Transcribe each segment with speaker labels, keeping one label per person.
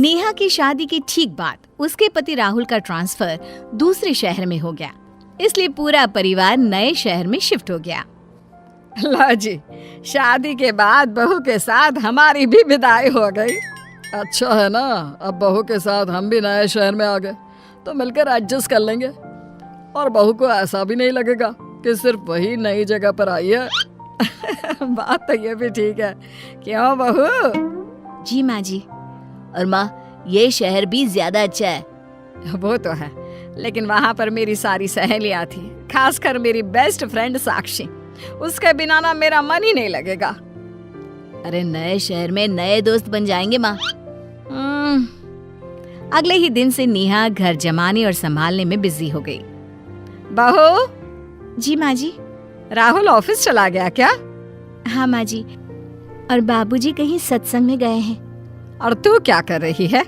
Speaker 1: नेहा की शादी की ठीक बाद उसके पति राहुल का ट्रांसफर दूसरे शहर में हो गया, इसलिए पूरा परिवार नए शहर में शिफ्ट हो गया।
Speaker 2: लो जी, शादी के बाद बहू के साथ हमारी भी विदाई हो गई। अच्छा है ना, अब बहू के साथ हम भी नए शहर में आ गए तो मिलकर एडजस्ट कर लेंगे और बहू को ऐसा भी नहीं लगेगा कि सिर्फ वही नई जगह पर आई है। बात तो ये भी ठीक है, क्यों बहू?
Speaker 1: जी माँ जी। और माँ, ये शहर भी ज्यादा अच्छा है।
Speaker 2: वो तो है, लेकिन वहाँ पर मेरी सारी सहेलियाँ थी, खासकर मेरी बेस्ट फ्रेंड साक्षी। उसके बिना ना मेरा मन ही नहीं लगेगा।
Speaker 1: अरे नए शहर में नए दोस्त बन जाएंगे माँ। अगले ही दिन से नेहा घर जमाने और संभालने में बिजी हो गई।
Speaker 2: बहू।
Speaker 1: जी माँ जी।
Speaker 2: राहुल ऑफिस चला गया क्या?
Speaker 1: हाँ माँ जी, और बाबूजी कहीं सत्संग में गए हैं।
Speaker 2: और तू क्या कर रही है?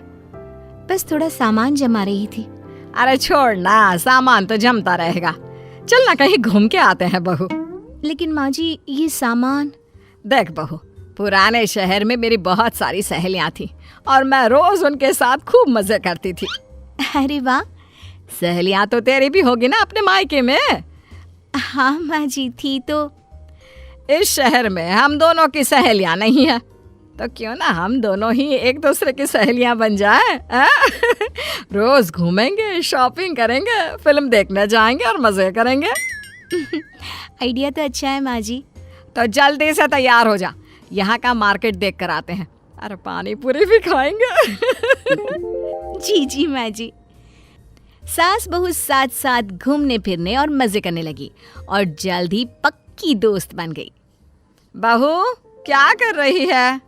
Speaker 1: बस थोड़ा सामान जमा रही थी।
Speaker 2: अरे छोड़ ना, सामान तो जमता रहेगा। चल ना कहीं घूम के आते हैं बहू।
Speaker 1: लेकिन माँ जी, ये सामान।
Speaker 2: देख बहू, पुराने शहर में मेरी बहुत सारी सहेलियां थी और मैं रोज उनके साथ खूब मजे करती थी।
Speaker 1: अरे वाह।
Speaker 2: सहेलियां तो तेरी भी होगी ना अपने मायके में?
Speaker 1: हाँ माँ जी, थी तो।
Speaker 2: इस शहर में हम दोनों की सहेलियां नहीं है, तो क्यों ना हम दोनों ही एक दूसरे की सहेलियां बन जाएं? रोज घूमेंगे, शॉपिंग करेंगे, फिल्म देखने जाएंगे और मजे करेंगे।
Speaker 1: आइडिया तो अच्छा है माँ जी।
Speaker 2: तो जल्दी से तैयार हो जा, यहाँ का मार्केट देख कर आते हैं। अरे पानी पूरी भी खाएंगे।
Speaker 1: जी जी माँ जी। सास बहू साथ साथ घूमने फिरने और मजे करने लगी और जल्द ही पक्की दोस्त बन गई।
Speaker 2: बहू क्या कर रही है?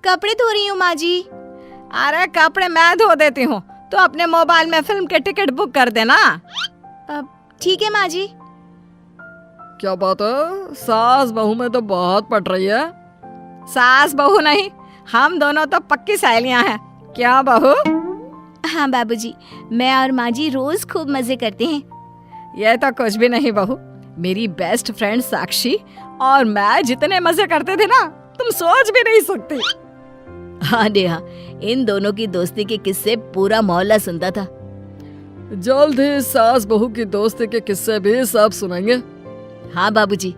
Speaker 1: कपड़े धो रही हूँ माँ जी।
Speaker 2: अरे कपड़े मैं धो देती हूँ, तो अपने मोबाइल में फिल्म के टिकट बुक कर देना।
Speaker 1: ठीक है माँ जी।
Speaker 2: क्या बात है, सास बहू में तो बहुत पट रही है। सास बहू नहीं, हम दोनों तो पक्की सहेलियां हैं। क्या बहू?
Speaker 1: हाँ बाबूजी, मैं और माँ जी रोज खूब मजे करते हैं।
Speaker 2: ये तो कुछ भी नहीं बहू, मेरी बेस्ट फ्रेंड साक्षी और मैं जितने मजे करते थे ना, तुम सोच भी नहीं सकती।
Speaker 1: हाँ नेहा, इन दोनों की दोस्ती के किस्से पूरा मोहल्ला सुनता था।
Speaker 2: जल्द ही सास बहू की दोस्ती के किस्से भी सब सुनेंगे।
Speaker 1: हाँ बाबूजी,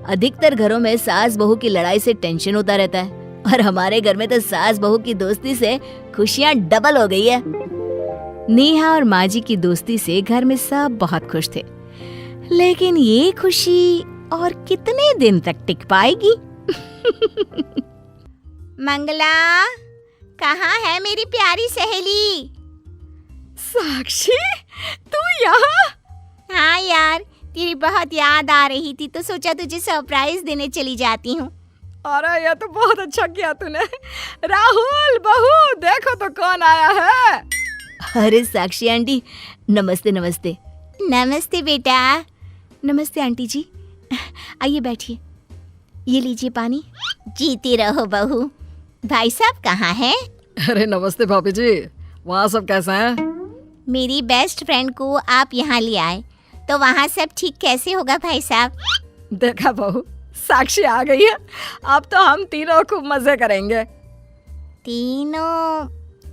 Speaker 1: अधिकतर घरों में सास बहू की लड़ाई से टेंशन होता रहता है और हमारे घर में तो सास बहू की दोस्ती से खुशियाँ डबल हो गई है। नेहा और माँ जी की दोस्ती से घर में सब बहुत खुश थे, लेकिन ये खुशी और कितने दिन तक टिक पाएगी? मंगला, कहाँ है मेरी प्यारी सहेली?
Speaker 2: साक्षी, तू यहाँ?
Speaker 1: हाँ यार, तेरी बहुत याद आ रही थी तो सोचा तुझे सरप्राइज देने चली जाती हूँ।
Speaker 2: अरे ये तो बहुत अच्छा किया तूने। राहुल, बहू देखो तो कौन आया है।
Speaker 1: अरे साक्षी आंटी, नमस्ते नमस्ते। नमस्ते बेटा। नमस्ते आंटी जी, आइए बैठिए, ये लीजिए पानी। जीती रहो बहू। भाई साहब कहाँ हैं?
Speaker 2: अरे नमस्ते भाभी जी, वहाँ सब कैसे हैं?
Speaker 1: मेरी बेस्ट फ्रेंड को आप यहाँ ले आए तो वहाँ सब ठीक कैसे होगा भाई साहब?
Speaker 2: देखा बहू, साक्षी आ गई है, अब तो हम तीनों खूब मजे करेंगे।
Speaker 1: तीनों?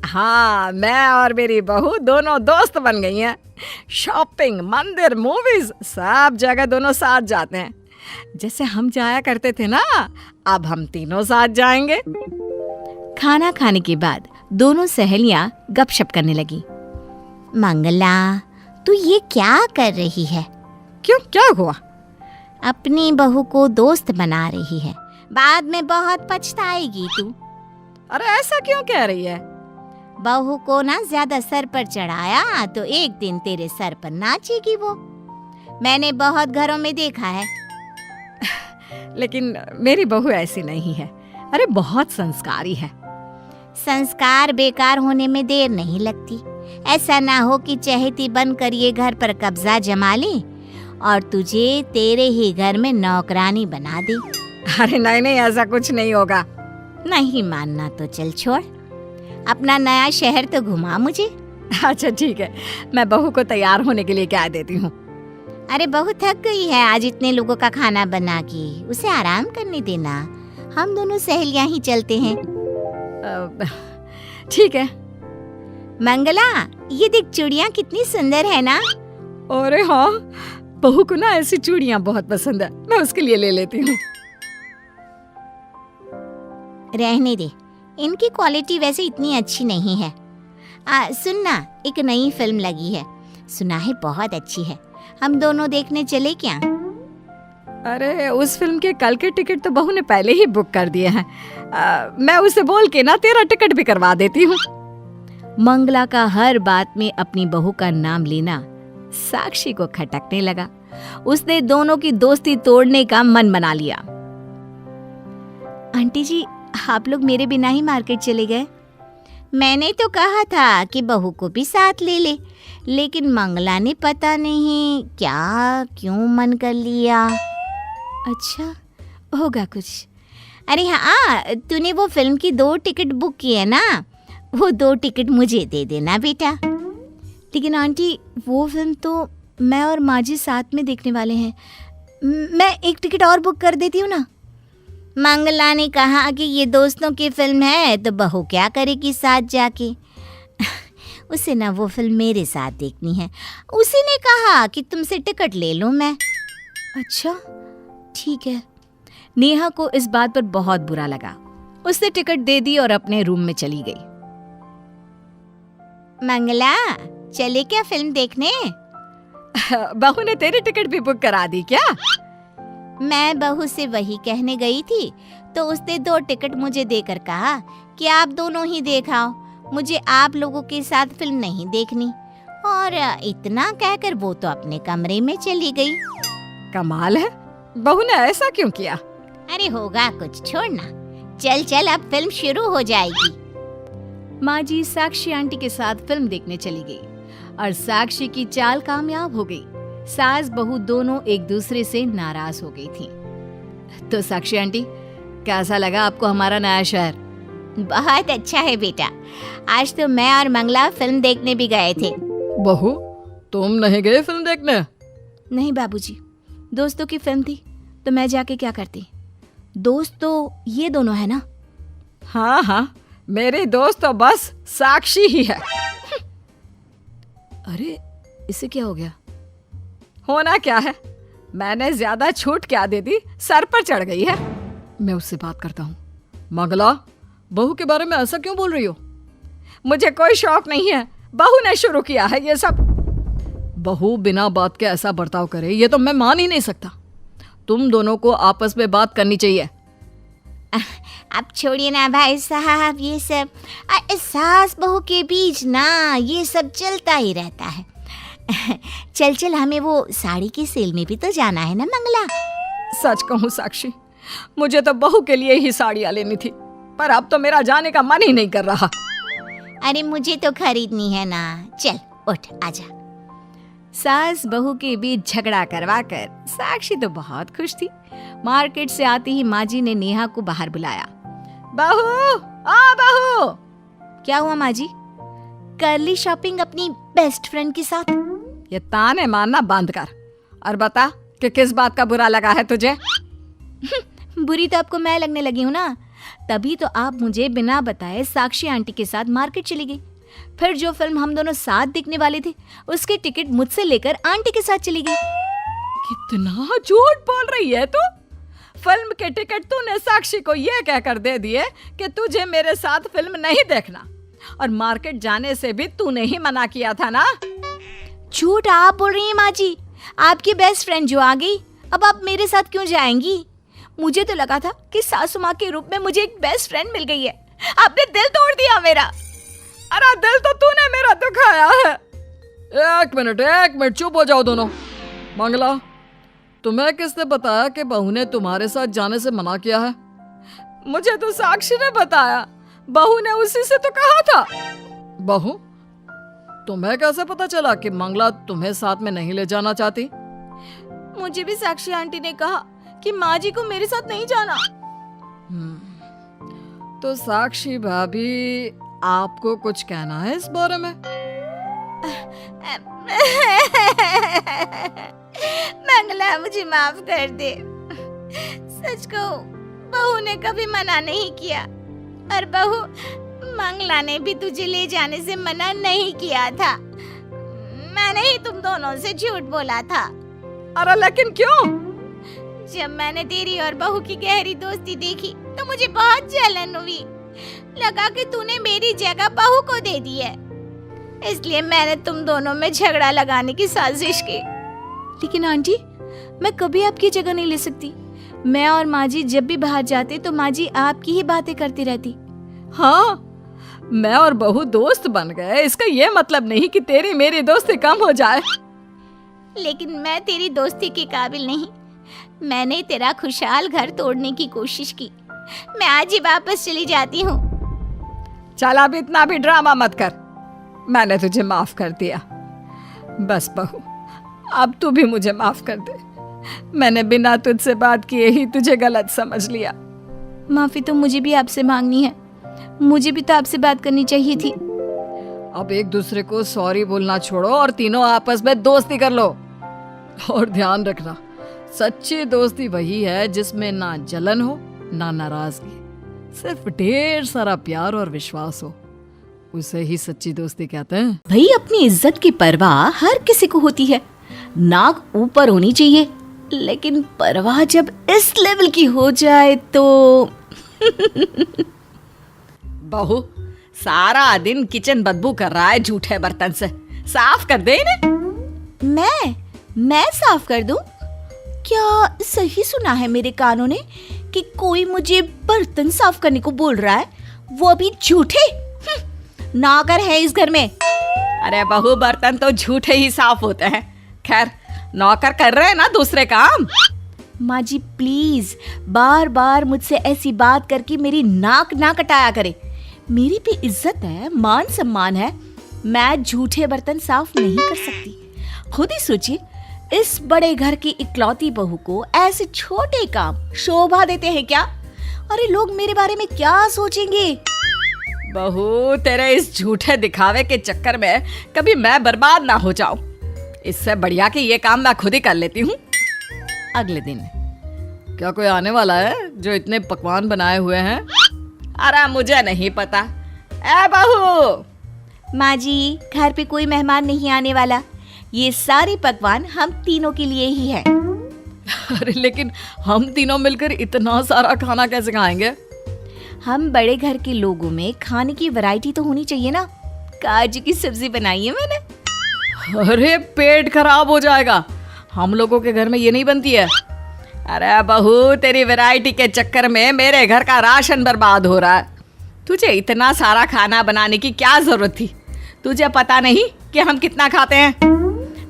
Speaker 2: हाँ, मैं और मेरी बहू दोनों दोस्त बन गई हैं। शॉपिंग, मंदिर, मूवीज, सब जगह दोनों साथ जाते हैं। जैसे हम जाया करते थे ना, अब हम तीनों साथ जाएंगे।
Speaker 1: खाना खाने के बाद दोनों सहेलियां गपशप करने लगी। मंगला, तू ये क्या कर रही है?
Speaker 2: क्यों, क्या हुआ?
Speaker 1: अपनी बहू को दोस्त बना रही है, बाद में बहुत पछताएगी तू।
Speaker 2: अरे ऐसा क्यों कह रही है?
Speaker 1: बहू को ना ज्यादा सर पर चढ़ाया तो एक दिन तेरे सर पर नाचेगी वो। मैंने बहुत घरों में देखा है।
Speaker 2: लेकिन मेरी बहू ऐसी नहीं है। अरे बहुत संस्कारी है।
Speaker 1: संस्कार बेकार होने में देर नहीं लगती। ऐसा ना हो कि चहेती बनकर ये घर पर कब्जा जमा ले और तुझे तेरे ही घर में नौकरानी बना दे।
Speaker 2: अरे नहीं नहीं, ऐसा कुछ नहीं होगा।
Speaker 1: नहीं मानना तो चल छोड़, अपना नया शहर तो घुमा मुझे।
Speaker 2: अच्छा ठीक है, मैं बहू को तैयार होने के लिए कह देती हूँ।
Speaker 1: अरे बहू थक गई है आज इतने लोगों का खाना बना के, उसे आराम करने देना। हम दोनों सहेलियां ही चलते हैं।
Speaker 2: ठीक है,
Speaker 1: मंगला, ये देख चूड़ियाँ कितनी सुंदर है ना।
Speaker 2: अरे हाँ, बहू को ना ऐसी चूड़ियाँ बहुत पसंद है, मैं उसके लिए ले लेती हूँ।
Speaker 1: रहने दे, इनकी क्वालिटी वैसे इतनी अच्छी नहीं है। सुन ना, एक नई फिल्म लगी है, सुना है बहुत अच्छी है, हम दोनों देखने चले क्या?
Speaker 2: अरे उस फिल्म के कल के टिकट तो बहू ने पहले ही बुक कर दिए हैं। मैं उसे बोल के ना तेरा टिकट भी करवा देती हूँ। मंगला का हर बात में अपनी बहू का नाम लेना साक्षी को खटकने लगा। उसने दोनों की दोस्ती तोड़ने का मन बना लिया।
Speaker 1: आंटी जी, आप लोग मेरे बिना ही मार्केट चले गए। मैंने तो कहा था कि बहू को भी साथ ले ले, लेकिन मंगला ने पता नहीं क्या क्यों मन कर लिया।
Speaker 2: अच्छा, होगा कुछ।
Speaker 1: अरे हाँ, तूने वो फिल्म की 2 टिकट बुक की है ना, वो 2 टिकट मुझे दे देना बेटा।
Speaker 2: लेकिन आंटी, वो फिल्म तो मैं और माँ जी साथ में देखने वाले हैं, मैं एक टिकट और बुक कर देती हूँ ना।
Speaker 1: मंगला ने कहा कि ये दोस्तों की फिल्म है तो बहू क्या करेगी साथ जाके। उसे ना वो फिल्म मेरे साथ देखनी है, उसी ने कहा कि तुमसे टिकट ले लूं मैं।
Speaker 2: अच्छा ठीक है। नेहा को इस बात पर बहुत बुरा लगा। उसने टिकट दे दी और अपने रूम में चली गई।
Speaker 1: मंगला, चले क्या फिल्म देखने?
Speaker 2: बहू ने तेरी टिकट भी बुक करा दी क्या?
Speaker 1: मैं बहू से वही कहने गई थी तो उसने 2 टिकट मुझे देकर कहा कि आप दोनों ही देखाओ, मुझे आप लोगों के साथ फिल्म नहीं देखनी। और इतना कहकर वो तो अपने कमरे में चली गई।
Speaker 2: कमाल है, बहू ने ऐसा क्यों किया?
Speaker 1: अरे होगा कुछ, छोड़ना। चल चल, अब फिल्म शुरू हो जाएगी।
Speaker 2: माँ जी साक्षी आंटी के साथ फिल्म देखने चली गई और साक्षी की चाल कामयाब हो गई। सास बहू दोनों एक दूसरे से नाराज हो गई थीं। तो साक्षी आंटी, कैसा लगा आपको हमारा नया शहर?
Speaker 1: बहुत अच्छा है बेटा, आज तो मैं और मंगला फिल्म देखने भी गए थे।
Speaker 2: बहू, तुम नहीं गए फिल्म देखने?
Speaker 1: नहीं बाबूजी, दोस्तों की फिल्म थी तो मैं जाके क्या करती। दोस्त तो ये दोनों है ना।
Speaker 2: हाँ हाँ, मेरी दोस्त तो बस साक्षी ही है। अरे इसे क्या हो गया? होना क्या है, मैंने ज्यादा छूट क्या दे दी, सर पर चढ़ गई है। मैं उससे बात करता हूँ। मंगला, बहू के बारे में ऐसा क्यों बोल रही हो? मुझे कोई शौक नहीं है, बहू ने शुरू किया है ये सब। बहू बिना बात के ऐसा बर्ताव करे ये तो मैं मान ही नहीं सकता। तुम दोनों को आपस में बात करनी चाहिए।
Speaker 1: अब छोड़िए ना भाई साहब, ये सब सास बहू के बीच ना ये सब चलता ही रहता है। चल चल, हमें वो साड़ी की सेल में भी तो जाना है ना मंगला।
Speaker 2: सच कहूँ साक्षी, मुझे तो बहू के लिए ही साड़ियाँ लेनी थी, पर अब तो मेरा जाने का मन ही नहीं कर रहा।
Speaker 1: अरे मुझे तो खरीदनी है ना, चल उठ आजा।
Speaker 2: सास बहू के बीच झगड़ा करवाकर साक्षी तो बहुत खुश थी। मार्केट से आती ही माँ जी ने नेहा को बाहर बुलाया। बहू, आ बहू।
Speaker 1: क्या हुआ माँ जी?
Speaker 2: कर ली शॉपिंग अपनी बेस्ट फ्रेंड के साथ? ये ताने मारना बंद कर और बता कि किस बात का बुरा लगा है तुझे?
Speaker 1: बुरी तो आपको मैं लगने लगी हूँ ना, तभी तो आप मुझे बिना बताए साक्षी आंटी के साथ मार्केट चली गई। फिर जो फिल्म हम दोनों साथ देखने वाले थे उसके टिकट मुझसे लेकर आंटी के साथ चली गई।
Speaker 2: कितना झूठ बोल रही है तू। फिल्म के टिकट तूने साक्षी को ये कहकर दे दिए कि तुझे मेरे साथ फिल्म नहीं देखना, और मार्केट जाने से भी तूने ही मना किया था ना।
Speaker 1: झूठ आप बोल रही हैं माँ जी। आपकी बेस्ट फ्रेंड जो आ गई, अब आप मेरे साथ क्यों जाएंगी? मुझे तो लगा था कि सासू माँ के रूप में मुझे एक बेस्ट फ्रेंड मिल गई है। आपने दिल तोड़ दिया मेरा।
Speaker 2: अरे दिल तो तूने मेरा दुखाया है। एक मिनट चुप हो जाओ दोनों। मंगला, तुम्हें किसने बताया कि बहू ने तुम्हारे साथ जाने से मना किया है? मुझे तो साक्षी ने बताया, बहू ने उसी से तो कहा था। बहू, तुम्हें कैसे पता चला कि मंगला तुम्हें साथ में नहीं ले जाना चाहती?
Speaker 1: मुझे भी साक्षी आंटी ने कहा कि माँ जी को मेरे साथ नहीं जाना।
Speaker 2: तो साक्षी भाभी, आपको कुछ कहना है इस बारे में?
Speaker 1: मंगला, मुझे माफ कर दे। सच कहूं, बहू ने कभी मना नहीं किया, और बहू
Speaker 3: मंगला ने भी तुझे ले जाने से मना नहीं किया था। मैंने ही तुम दोनों से झूठ बोला था।
Speaker 2: अरे लेकिन क्यों?
Speaker 3: जब मैंने तेरी और बहू की गहरी दोस्ती देखी तो मुझे बहुत जलन हुई। लगा कि तूने मेरी जगह बहू को दे दी है, इसलिए मैंने तुम दोनों में झगड़ा लगाने की साजिश की।
Speaker 1: लेकिन आंटी, मैं कभी आपकी जगह नहीं ले सकती। मैं और माँ जी जब भी बाहर जाते तो माँ जी आपकी ही बातें करती रहती।
Speaker 2: हाँ, मैं और बहू दोस्त बन गए, इसका ये मतलब नहीं कि तेरी मेरी दोस्ती कम हो जाए।
Speaker 3: लेकिन मैं तेरी दोस्ती के काबिल नहीं। मैंने तेरा खुशहाल घर तोड़ने की कोशिश की। मैं आज ही वापस चली जाती हूँ।
Speaker 2: चल अब इतना भी ड्रामा मत कर, मैंने तुझे माफ कर दिया। बस बहू, अब तू भी मुझे माफ कर दे। मैंने बिना तुझसे बात किए ही तुझे गलत समझ लिया।
Speaker 1: माफी तो मुझे भी आपसे मांगनी है। मुझे भी तो आपसे बात करनी चाहिए थी।
Speaker 2: अब एक दूसरे को सॉरी बोलना छोड़ो और तीनों आपस में दोस्ती कर लो। और ध्यान रखना, सच्ची दोस्ती वही है जिसमें ना जलन हो ना नाराजगी, सिर्फ ढेर सारा प्यार और विश्वास हो। उसे ही सच्ची दोस्ती कहते हैं।
Speaker 1: भाई, अपनी इज्जत की परवाह हर किसी को होती है। नाक ऊपर होनी चाहिए, लेकिन परवाह जब इस लेवल की हो जाए तो
Speaker 2: बहू, सारा दिन किचन बदबू कर रहा है झूठे बर्तन से, साफ कर दे इन्हें।
Speaker 1: मैं साफ कर दूं? क्या सही सुना है मेरे कानों ने कि कोई मुझे बर्तन साफ करने को बोल रहा है, वो भी झूठे? नौकर है इस घर में।
Speaker 2: अरे बहू, बर्तन तो झूठे ही साफ होते हैं। खैर, नौकर कर रहे हैं ना दूसरे काम।
Speaker 1: माँ जी प्लीज बार बार मुझसे ऐसी बात करके मेरी नाक ना कटाया करे। मेरी भी इज्जत है, मान सम्मान है। मैं झूठे बर्तन साफ नहीं कर सकती। खुद ही सोचिए, इस बड़े घर की इकलौती बहू को ऐसे छोटे काम शोभा देते हैं क्या? अरे लोग मेरे बारे में क्या सोचेंगे?
Speaker 2: बहू, तेरे इस झूठे दिखावे के चक्कर में कभी मैं बर्बाद ना हो जाऊं। इससे बढ़िया कि ये काम मैं खुद ही कर लेती हूँ। अगले दिन, क्या कोई आने वाला है जो इतने पकवान बनाए हुए हैं? अरे मुझे नहीं पता। ए बहू।
Speaker 1: माँ जी, घर पे कोई मेहमान नहीं आने वाला। ये सारे पकवान हम तीनों के लिए ही है।
Speaker 2: अरे लेकिन हम तीनों मिलकर इतना सारा खाना कैसे खाएंगे?
Speaker 1: हम बड़े घर के लोगों में खाने की वैरायटी तो होनी चाहिए ना। काजू की सब्जी बनाई है मैंने।
Speaker 2: अरे पेट खराब हो जाएगा, हम लोगों के घर में ये नहीं बनती है। अरे बहू, तेरी वैरायटी के चक्कर में मेरे घर का राशन बर्बाद हो रहा है। तुझे इतना सारा खाना बनाने की क्या जरूरत थी? तुझे पता नहीं कि हम कितना खाते हैं?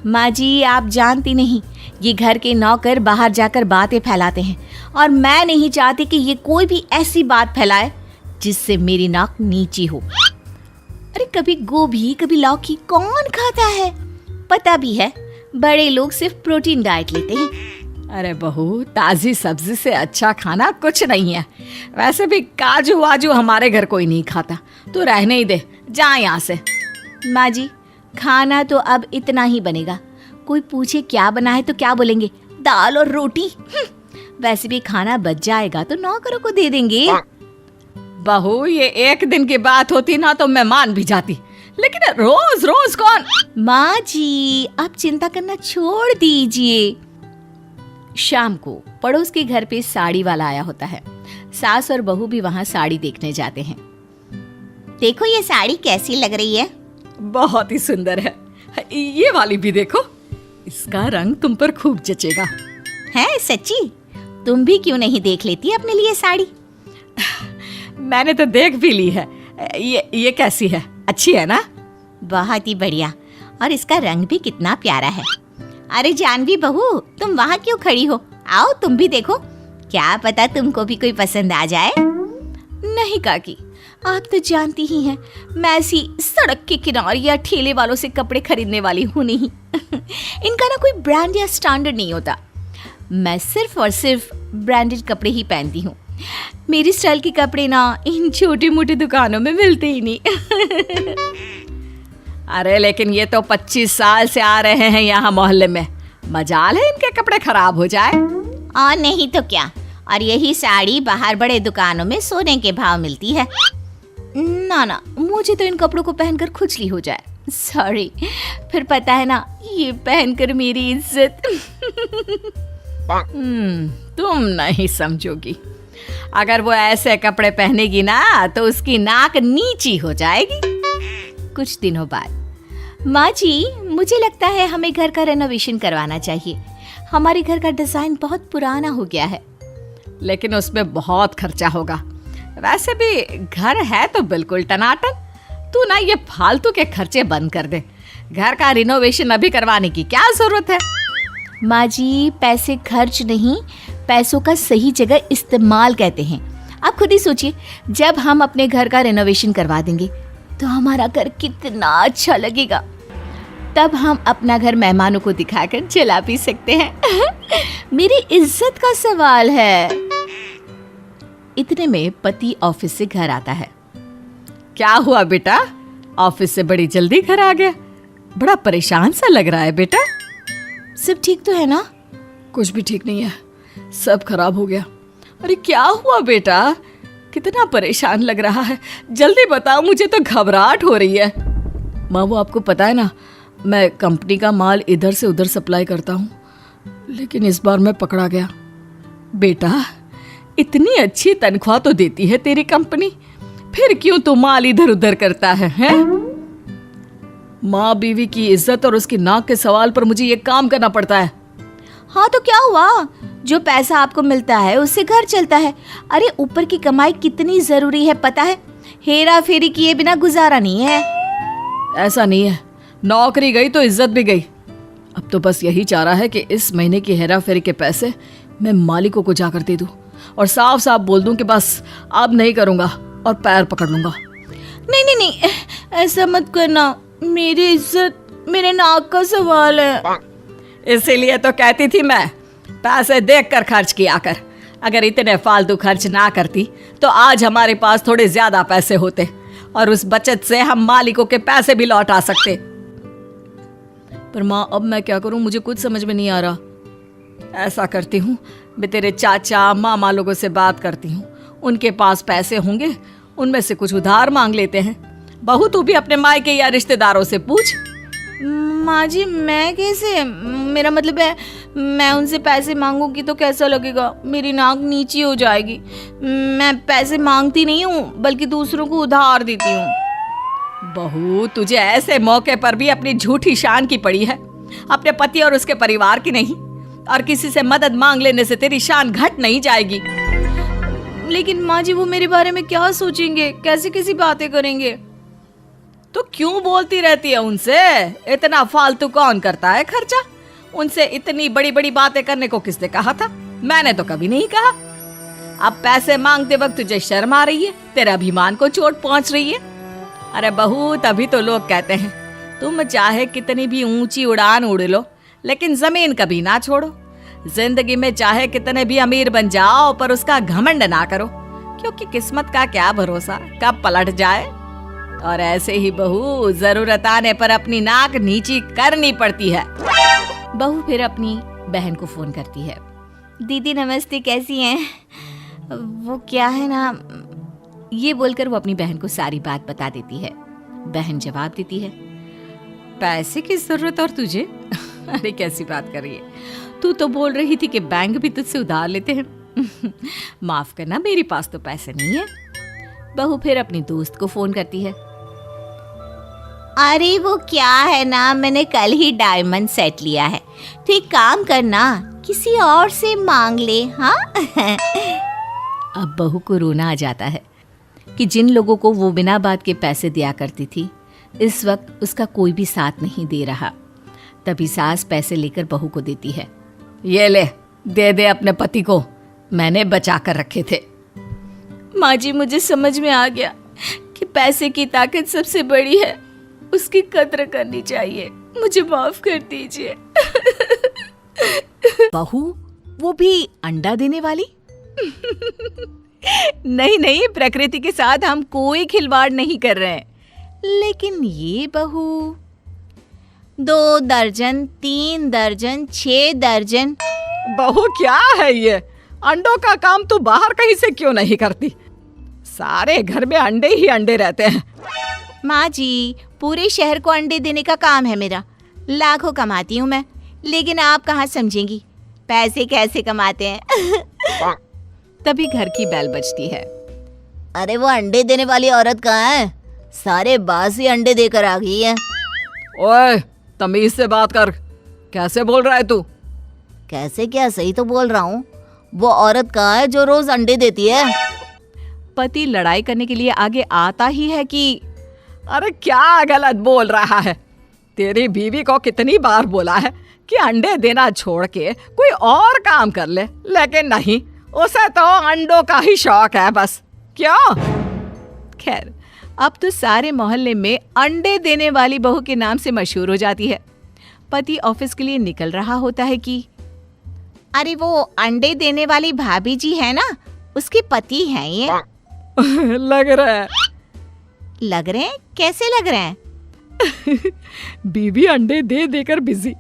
Speaker 1: माँ जी, आप जानती नहीं, ये घर के नौकर बाहर जाकर बातें फैलाते हैं और मैं नहीं चाहती कि ये कोई भी ऐसी बात फैलाए जिससे मेरी नाक नीची हो। अरे कभी गोभी कभी लौकी कौन खाता है? पता भी है, बड़े लोग सिर्फ प्रोटीन डाइट लेते हैं।
Speaker 2: अरे बहू, ताजी सब्जी से अच्छा खाना कुछ नहीं है। वैसे भी काजू वाजू हमारे घर कोई नहीं खाता। तू रहने ही दे, जा यहाँ से।
Speaker 1: माँ जी, खाना तो अब इतना ही बनेगा। कोई पूछे क्या बना है तो क्या बोलेंगे? दाल और रोटी। वैसे भी खाना बच जाएगा तो नौकरों को दे देंगे।
Speaker 2: बहू, ये एक दिन की बात होती ना तो मैं मान भी जाती, लेकिन रोज रोज कौन?
Speaker 1: माँ जी, आप चिंता करना छोड़ दीजिए। शाम को पड़ोस के घर पे साड़ी वाला आया होता है। सास और बहू भी वहाँ साड़ी देखने जाते हैं।
Speaker 3: देखो ये साड़ी कैसी लग रही है?
Speaker 2: बहुत ही सुंदर है। ये वाली भी देखो, इसका रंग तुम पर खूब जचेगा।
Speaker 3: है सच्ची? तुम भी क्यों नहीं देख लेती अपने लिए साड़ी?
Speaker 2: मैंने तो देख भी ली है। ये कैसी है? अच्छी है ना?
Speaker 3: बहुत ही बढ़िया, और इसका रंग भी कितना प्यारा है। अरे जानवी बहू, तुम वहाँ क्यों खड़ी हो? आओ तुम भी देखो, क्या पता तुमको भी कोई पसंद आ जाए।
Speaker 1: नहीं काकी, आप तो जानती ही हैं, मैं ऐसी सड़क के किनारे या ठेले वालों से कपड़े खरीदने वाली हूँ नहीं। इनका ना कोई ब्रांड या स्टैंडर्ड नहीं होता। मैं सिर्फ और सिर्फ ब्रांडेड कपड़े ही पहनती हूँ। मेरी स्टाइल के कपड़े ना इन छोटी मोटी दुकानों में मिलते ही नहीं।
Speaker 2: अरे लेकिन ये तो 25 साल से आ रहे हैं यहाँ मोहल्ले में, मजाल है इनके कपड़े खराब हो जाए।
Speaker 3: और नहीं तो क्या, और यही साड़ी बाहर बड़े दुकानों में सोने के भाव मिलती है। ना ना, मुझे तो इन कपड़ों को पहनकर खुजली हो जाए। सॉरी, फिर पता है ना, ये पहनकर मेरी इज्जत।
Speaker 2: तुम नहीं समझोगी। अगर वो ऐसे कपड़े पहनेगी ना तो उसकी नाक नीची हो जाएगी।
Speaker 3: कुछ दिनों बाद, माँ जी मुझे लगता है हमें घर का रेनोवेशन करवाना चाहिए। हमारे घर का डिजाइन बहुत पुराना हो गया है।
Speaker 2: लेकिन उसमें बहुत खर्चा होगा। वैसे भी घर है तो बिल्कुल टनाटन। तू ना ये फालतू के खर्चे बंद कर दे। घर का रिनोवेशन अभी करवाने की क्या जरूरत है?
Speaker 3: माँ जी, पैसे खर्च नहीं, पैसों का सही जगह इस्तेमाल कहते हैं। आप खुद ही सोचिए, जब हम अपने घर का रेनोवेशन करवा देंगे तो हमारा घर कितना अच्छा लगेगा। तब हम अपना घर मेहमानों को दिखाकर जला भी सकते हैं। मेरी इज्जत का सवाल है।
Speaker 2: इतने में पति ऑफिस से घर आता है। क्या हुआ बेटा, ऑफिस से बड़ी जल्दी घर आ गया? बड़ा परेशान सा लग रहा है बेटा।
Speaker 3: सब ठीक तो है ना?
Speaker 2: कुछ भी ठीक नहीं है, सब खराब हो गया। अरे क्या हुआ बेटा, कितना परेशान लग रहा है? जल्दी बताओ, मुझे तो घबराहट हो रही है। माँ, वो आपको पता है ना, मैं कंपनी का माल इधर से उधर सप्लाई करता हूँ, लेकिन इस बार मैं पकड़ा गया। बेटा, इतनी अच्छी तनख्वाह तो देती है तेरी कंपनी, फिर क्यों तू माल इधर उधर करता है? माँ बीवी की इज्जत और उसकी नाक के सवाल पर मुझे ये काम करना पड़ता है।
Speaker 3: हाँ तो क्या हुआ, जो पैसा आपको मिलता है उससे घर चलता है। अरे ऊपर की कमाई कितनी जरूरी है पता है? हेरा फेरी किए बिना गुजारा नहीं है।
Speaker 2: ऐसा नहीं है, नौकरी गई तो इज्जत भी गई। अब तो बस यही चाह रहा है कि इस महीने की हेरा फेरी के पैसे मैं मालिकों को जाकर दे दूं और साफ साफ बोल दूं कि बस अब नहीं करूंगा और पैर पकड़ लूंगा।
Speaker 3: नहीं नहीं नहीं, ऐसा मत करना, मेरी इज्जत मेरे नाक का सवाल है।
Speaker 2: इसीलिए तो कहती थी मैं, पैसे देख कर खर्च किया कर। अगर इतने फालतू खर्च ना करती तो आज हमारे पास थोड़े ज्यादा पैसे होते और उस बचत से हम मालिकों के पैसे भी लौटा सकते। पर माँ, अब मैं क्या करूं, मुझे कुछ समझ में नहीं आ रहा। ऐसा करती हूँ, मैं तेरे चाचा मामा लोगों से बात करती हूँ, उनके पास पैसे होंगे, उनमें से कुछ उधार मांग लेते हैं। बहू तू भी अपने मायके या रिश्तेदारों से पूछ।
Speaker 3: माँ जी, मैं कैसे, मेरा मतलब है मैं उनसे पैसे मांगूंगी तो कैसा लगेगा? मेरी नाक नीची हो जाएगी। मैं पैसे मांगती नहीं हूँ, बल्कि दूसरों को उधार देती हूँ।
Speaker 2: बहू, तुझे ऐसे मौके पर भी अपनी झूठी शान की पड़ी है, अपने पति और उसके परिवार की नहीं। और किसी से मदद मांग लेने से तेरी शान घट नहीं जाएगी।
Speaker 3: लेकिन माँ जी, वो मेरे बारे में क्या सोचेंगे, कैसी कैसी बातें करेंगे?
Speaker 2: तो क्यों बोलती रहती है उनसे? इतना फालतू कौन करता है खर्चा? उनसे इतनी बड़ी बड़ी बातें करने को किसने कहा था? मैंने तो कभी नहीं कहा। अब पैसे मांगते वक्त तुझे शर्म आ रही है, तेरे अभिमान को चोट पहुंच रही है। अरे बहू, तभी तो लोग कहते हैं तुम चाहे कितनी भी ऊंची उड़ान उड़ लो, लेकिन जमीन कभी ना छोड़ो। जिंदगी में चाहे कितने भी अमीर बन जाओ, पर उसका घमंड ना करो, क्योंकि किस्मत का क्या भरोसा, कब पलट जाए। और ऐसे ही बहू, जरूरत आने पर अपनी नाक नीची करनी पड़ती है।
Speaker 3: बहू फिर अपनी बहन को फोन करती है। दीदी नमस्ते, कैसी हैं? वो क्या है ना, ये बोलकर वो अपनी बहन को सारी बात बता देती है। बहन जवाब देती है,
Speaker 2: पैसे की जरूरत और तुझे? अरे कैसी बात कर रही है, तू तो बोल रही थी कि बैंक भी तुझसे उधार लेते हैं। माफ करना, मेरे पास तो पैसे नहीं है।
Speaker 3: बहू फिर अपनी दोस्त को फोन करती है। अरे वो क्या है ना, मैंने कल ही डायमंड सेट लिया है, तो एक काम करना, किसी और से मांग ले। हाँ।
Speaker 1: अब बहू को रोना आ जाता है कि जिन लोगों को वो बिना बात के पैसे दिया करती थी, इस वक्त उसका कोई भी साथ नहीं दे रहा। तभी सास पैसे लेकर बहू को देती है।
Speaker 2: ये ले, दे दे अपने पति को, मैंने बचा कर रखे थे।
Speaker 3: माँ जी, मुझे समझ में आ गया कि पैसे की ताकत सबसे बड़ी है, उसकी कद्र करनी चाहिए। मुझे माफ कर दीजिए।
Speaker 1: बहू, वो भी अंडा देने वाली?
Speaker 3: नहीं नहीं, प्रकृति के साथ हम कोई खिलवाड़ नहीं कर रहे हैं। लेकिन ये बहू 2 दर्जन, 3 दर्जन, 6 दर्जन।
Speaker 2: बहू क्या है ये? अंडों का काम तू बाहर कहीं से क्यों नहीं करती? सारे घर में अंडे ही अंडे रहते हैं।
Speaker 3: माँ जी, पूरे शहर को अंडे देने का काम है मेरा। लाखों कमाती हूँ मैं, लेकिन आप कहाँ समझेंगी पैसे कैसे कमाते हैं।
Speaker 2: तभी घर की बेल बजती है।
Speaker 1: अरे वो अंडे देने वाली औरत कहाँ है? सारे बासी अंडे देकर आ गई है।
Speaker 2: ओए, तमीज से बात कर, कैसे बोल रहा है तू?
Speaker 1: कैसे क्या, सही तो बोल रहा हूँ। वो औरत कहाँ है जो रोज अंडे देती है?
Speaker 2: पति लड़ाई करने के लिए आगे आता ही है कि अरे क्या गलत बोल रहा है? तेरी बीवी को कितनी बार बोला है कि अंडे देना छोड़ के कोई और काम कर ले, लेकिन नहीं, उसे तो अंडों का ही शौक है बस। क्यों? खैर, अब तो सारे मोहल्ले में अंडे देने वाली बहू के नाम से मशहूर हो जाती है। पति ऑफिस के लिए निकल रहा होता है कि
Speaker 3: अरे वो अंडे देने वाली भाभी जी है ना, उसके पति हैं ये।
Speaker 2: लग रहा है।
Speaker 3: लग रहे हैं? कैसे लग रहे हैं?
Speaker 2: बीवी अंडे दे देकर बिजी,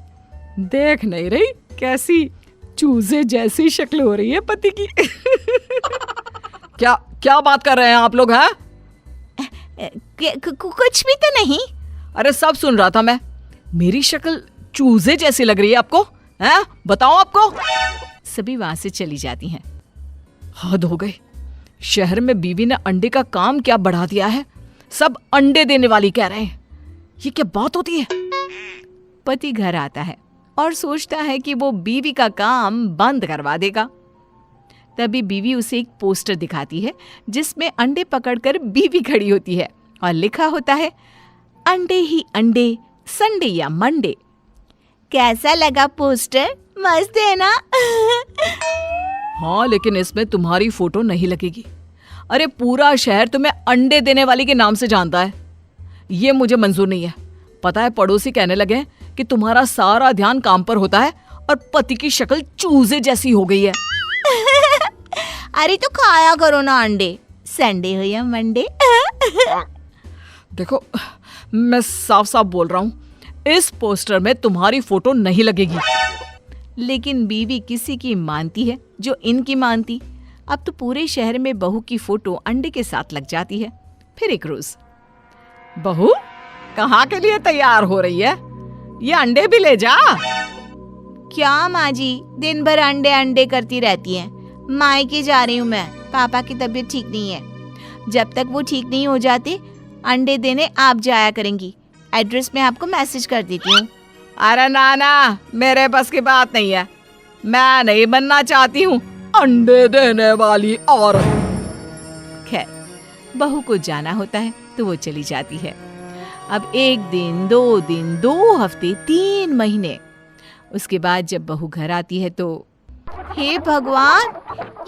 Speaker 2: देख नहीं रही कैसी चूजे जैसी शक्ल हो रही है पति की। क्या क्या बात कर रहे हैं आप लोग? हैं?
Speaker 3: कुछ भी तो नहीं।
Speaker 2: अरे सब सुन रहा था मैं। मेरी शक्ल चूजे जैसी लग रही है आपको? हैं? बताओ आपको। सभी वहां से चली जाती हैं। हद हो गई, शहर में बीवी ने अंडे का काम क्या बढ़ा दिया है। सब अंडे देने वाली कह रहे हैं, ये क्या बात होती है? पति घर आता है और सोचता है कि वो बीवी का काम बंद करवा देगा। तभी बीवी उसे एक पोस्टर दिखाती है जिसमें अंडे पकड़कर बीवी खड़ी होती है और लिखा होता है, अंडे ही अंडे, संडे या मंडे।
Speaker 3: कैसा लगा पोस्टर? मस्त है ना?
Speaker 2: हाँ, लेकिन इसमें तुम्हारी फोटो नहीं लगेगी। अरे पूरा शहर तुम्हें अंडे देने वाली के नाम से जानता है। ये मुझे मंजूर नहीं है। पता है, पड़ोसी कहने लगे कि तुम्हारा सारा ध्यान काम पर होता है और पति की शक्ल चूजे जैसी हो गई है।
Speaker 3: अरे तो खाया करो ना अंडे, संडे हो या मंडे।
Speaker 2: देखो, मैं साफ साफ बोल रहा हूँ, इस पोस्टर में तुम्हारी फोटो नहीं लगेगी। लेकिन बीवी किसी की मानती है जो इनकी मानती। अब तो पूरे शहर में बहू की फोटो अंडे के साथ लग जाती है। फिर एक रोज, बहू कहाँ के लिए तैयार हो रही है? ये अंडे भी ले जा।
Speaker 3: क्या माँ जी, दिन भर अंडे अंडे करती रहती हैं। मायके जा रही हूँ मैं, पापा की तबीयत ठीक नहीं है। जब तक वो ठीक नहीं हो जाते, अंडे देने आप जाया करेंगी। एड्रेस में आपको मैसेज कर देती हूँ।
Speaker 2: अरे नाना, मेरे बस की बात नहीं है। मैं नहीं बनना चाहती हूँ अंडे देने वाली औरत। खैर, बहू को जाना होता है तो वो चली जाती है। अब 1 दिन, 2 दिन, 2 हफ्ते, 3 महीने। उसके बाद जब बहू घर आती है तो
Speaker 3: हे भगवान,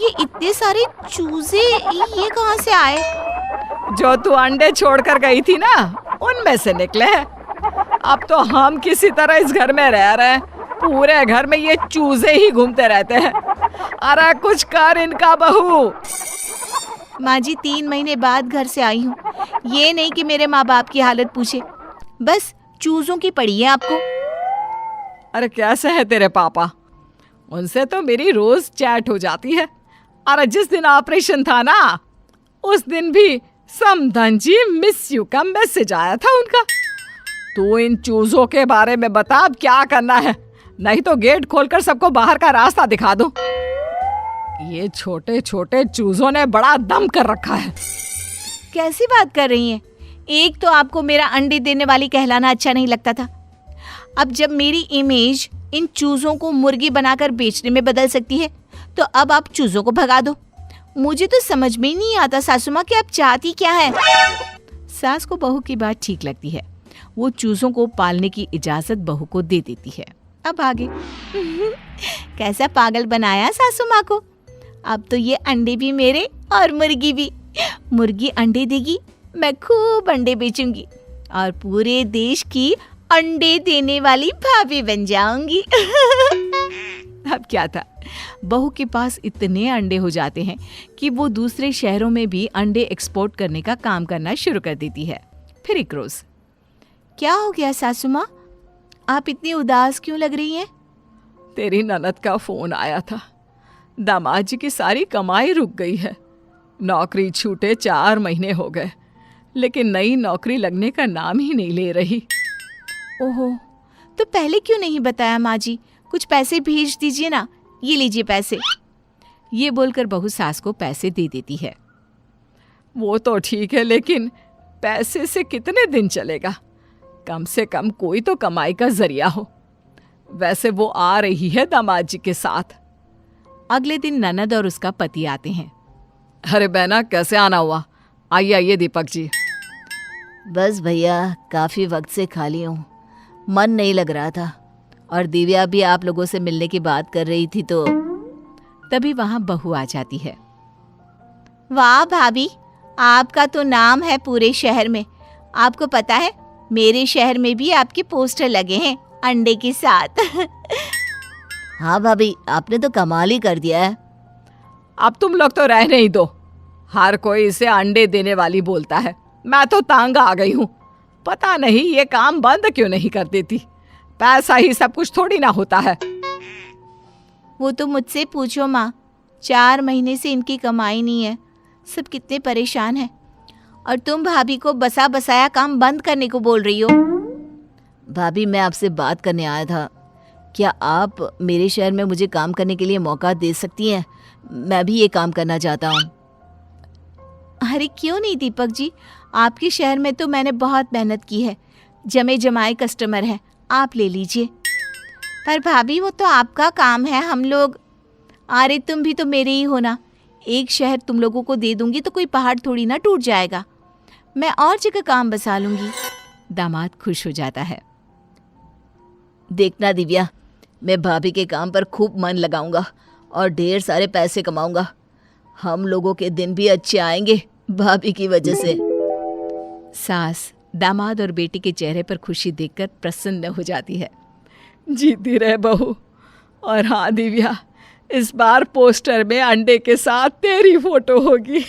Speaker 3: ये इतने सारे चूजे ये कहाँ से आए?
Speaker 2: जो तू अंडे छोड़कर गई थी ना, उनमें से निकले हैं। अब तो हम किसी तरह इस घर में रह रहे हैं। पूरे घर में ये चूजे ही घूमते रहते हैं। अरे कुछ कर इनका बहू।
Speaker 3: माँ जी, 3 महीने बाद घर से आई हूँ। ये नहीं कि मेरे माँ बाप की हालत पूछे, बस चूजों की पड़ी है आपको।
Speaker 2: अरे कैसे है तेरे पापा? उनसे तो मेरी रोज चैट हो जाती है। अरे जिस दिन ऑपरेशन था ना, उस दिन भी समधन जी मिस यू का मैसेज आया था उनका। तू इन चूजों के बारे में बता, अब क्या करना है, नहीं तो गेट खोलकर सबको बाहर का रास्ता दिखा दो। ये छोटे छोटे चूजों ने बड़ा दम कर रखा है।
Speaker 3: कैसी बात कर रही हैं? एक तो आपको मेरा अंडे देने वाली कहलाना अच्छा नहीं लगता था। अब जब मेरी इमेज इन चूजों को मुर्गी बनाकर बेचने में बदल सकती है, तो अब आप चूजों को भगा दो। मुझे तो समझ में ही नहीं आता सासू माँ कि आप चाहती क्या है। सास को बहू की बात ठीक लगती है। वो चूजों को पालने की इजाजत बहू को दे देती है। अब आगे कैसा पागल बनाया सासू माँ को। अब तो ये अंडे भी मेरे और मुर्गी भी। मुर्गी अंडे देगी, मैं खूब अंडे बेचूंगी और पूरे देश की अंडे देने वाली भाभी बन जाऊंगी।
Speaker 2: अब क्या था, बहू के पास इतने अंडे हो जाते हैं कि वो दूसरे शहरों में भी अंडे एक्सपोर्ट करने का काम करना शुरू कर देती है। फिर एक रोज,
Speaker 3: क्या हो गया सासू माँ, आप इतनी उदास क्यों लग रही हैं?
Speaker 2: तेरी ननद का फोन आया था। दामाद जी की सारी कमाई रुक गई है। नौकरी छूटे 4 महीने हो गए, लेकिन नई नौकरी लगने का नाम ही नहीं ले रही।
Speaker 3: ओहो, तो पहले क्यों नहीं बताया माँ जी? कुछ पैसे भेज दीजिए ना, ये लीजिए पैसे।
Speaker 2: ये बोलकर बहू सास को पैसे दे देती है। वो तो ठीक है, लेकिन पैसे से कितने दिन चलेगा? कम से कम कोई तो कमाई का जरिया हो। वैसे वो आ रही है दामाद जी के साथ। अगले दिन ननद और उसका पति आते हैं। अरे बहना, कैसे आना हुआ? आइए आइए दीपक जी।
Speaker 1: बस भैया, काफ़ी वक्त से खाली हूँ, मन नहीं लग रहा था, और दिव्या भी आप लोगों से मिलने की बात कर रही थी, तो
Speaker 2: तभी वहां बहू आ जाती है।
Speaker 3: वाह भाभी, आपका तो नाम है पूरे शहर में। आपको पता है, मेरे शहर में भी आपके पोस्टर लगे हैं अंडे के साथ।
Speaker 1: हाँ भाभी, आपने तो कमाल ही कर दिया है।
Speaker 2: अब तुम लोग तो रहने ही दो, हर कोई इसे अंडे देने वाली बोलता है। मैं तो तंग आ गई हूँ। पता नहीं ये काम बंद क्यों नहीं कर देती। पैसा ही सब कुछ थोड़ी ना होता है।
Speaker 3: वो तो मुझसे पूछो माँ, 4 महीने से इनकी कमाई नहीं है, सब कितने परेशान हैं। और तुम भाभी को बसा बसाया काम बंद करने को बोल रही हो।
Speaker 1: भाभी, मैं आपसे बात करने आया था। क्या आप मेरे शहर में मुझे काम करने के लिए मौका दे सकती हैं? मैं भी ये काम करना चाहता हूँ।
Speaker 3: अरे क्यों नहीं दीपक जी, आपके शहर में तो मैंने बहुत मेहनत की है, जमे जमाए कस्टमर हैं, आप ले लीजिए। पर भाभी, वो तो आपका काम है, हम लोग। अरे तुम भी तो मेरे ही हो ना, एक शहर तुम लोगों को दे दूंगी तो कोई पहाड़ थोड़ी ना टूट जाएगा, मैं और जगह काम बसा लूंगी।
Speaker 2: दामाद खुश हो जाता है।
Speaker 1: देखना दिव्या, मैं भाभी के काम पर खूब मन लगाऊंगा और ढेर सारे पैसे कमाऊंगा। हम लोगों के दिन भी अच्छे आएंगे भाभी की वजह से।
Speaker 2: सास दामाद और बेटी के चेहरे पर खुशी देखकर प्रसन्न हो जाती है। जीती रहे बहू। और हाँ दिव्या, इस बार पोस्टर में अंडे के साथ तेरी फोटो होगी।